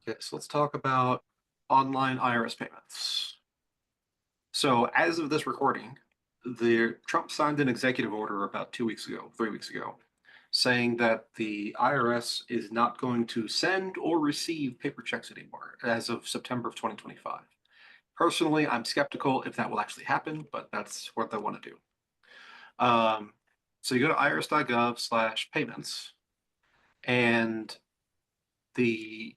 Okay, so let's talk about online IRS payments. So as of this recording, the Trump signed an executive order about 2 weeks ago, 3 weeks ago, saying that the IRS is not going to send or receive paper checks anymore as of September of 2025. Personally, I'm skeptical if that will actually happen, but that's what they want to do. Um, so you go to irs.gov/payments, and the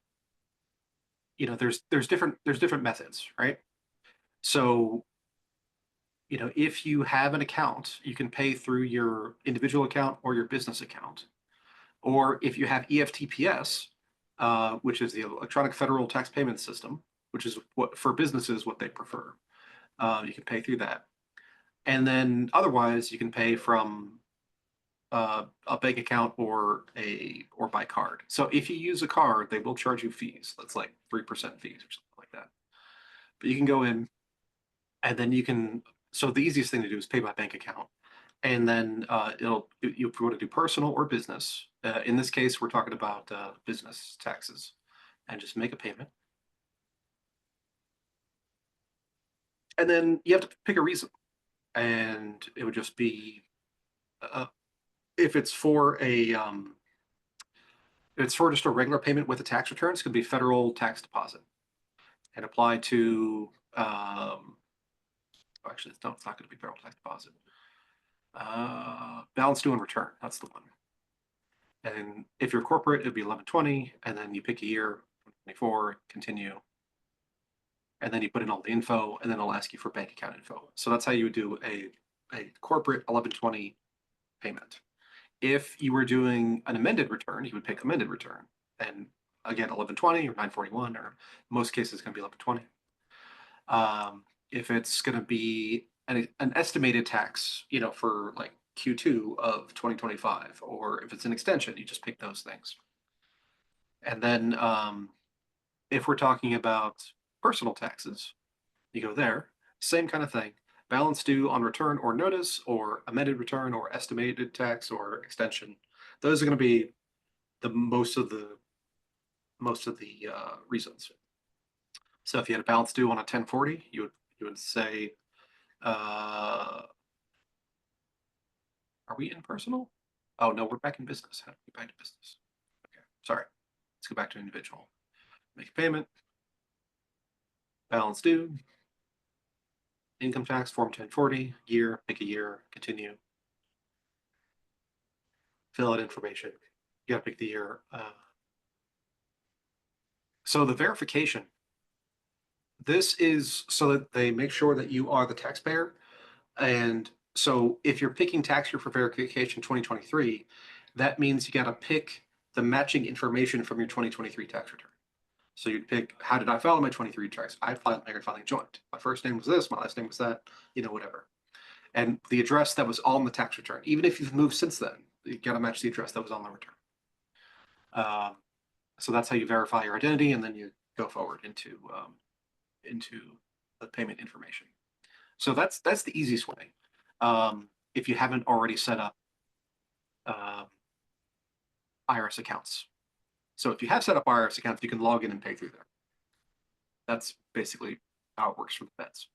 there's different methods, right? So if you have an account, you can pay through your individual account or your business account. Or if you have EFTPS, which is the Electronic Federal Tax Payment System, which is what for businesses what they prefer, you can pay through that. And then otherwise, you can pay from a bank account or by card. So if you use a card, they will charge you fees. That's like 3% fees or something like that. But you can go in and then you can. So the easiest thing to do is pay by bank account, and then you want to do personal or business. In this case, we're talking about business taxes, and just make a payment, and then you have to pick a reason, and it would just be uh, if it's for just a regular payment with a tax return, it's going to be federal tax deposit and apply to. Actually, no, it's not going to be federal tax deposit. Balance due and return. That's the one. And if you're corporate, it'd be 1120, and then you pick a year, 24, continue, and then you put in all the info, and then it'll ask you for bank account info. So that's how you would do a corporate 1120 payment. If you were doing an amended return, you would pick amended return, and again 1120 or 941, or most cases it's going to be 1120. If it's going to be an estimated tax, for like Q2 of 2025, or if it's an extension, you just pick those things. And then if we're talking about personal taxes, you go there, same kind of thing. Balance due on return or notice, or amended return, or estimated tax, or extension. Those are going to be the most of the reasons. So if you had a balance due on a 1040, you would say, are we in personal? Oh no, we're back in business. How do we get back to business? Okay, sorry. Let's go back to individual. Make a payment. Balance due. Income tax form 1040. Year. Pick a year. Continue. Fill out information. You got to pick the year. So the verification. This is so that they make sure that you are the taxpayer. And so if you're picking tax year for verification 2023, that means you got to pick the matching information from your 2023 tax return. So you'd pick, how did I file my 23 tax? I filed married filing joint. My first name was this, my last name was that, whatever. And the address that was on the tax return, even if you've moved since then, you got to match the address that was on the return. So that's how you verify your identity, and then you go forward into the payment information. So that's the easiest way. If you haven't already set up IRS accounts. So if you have set up IRS accounts, you can log in and pay through there. That's basically how it works for the feds.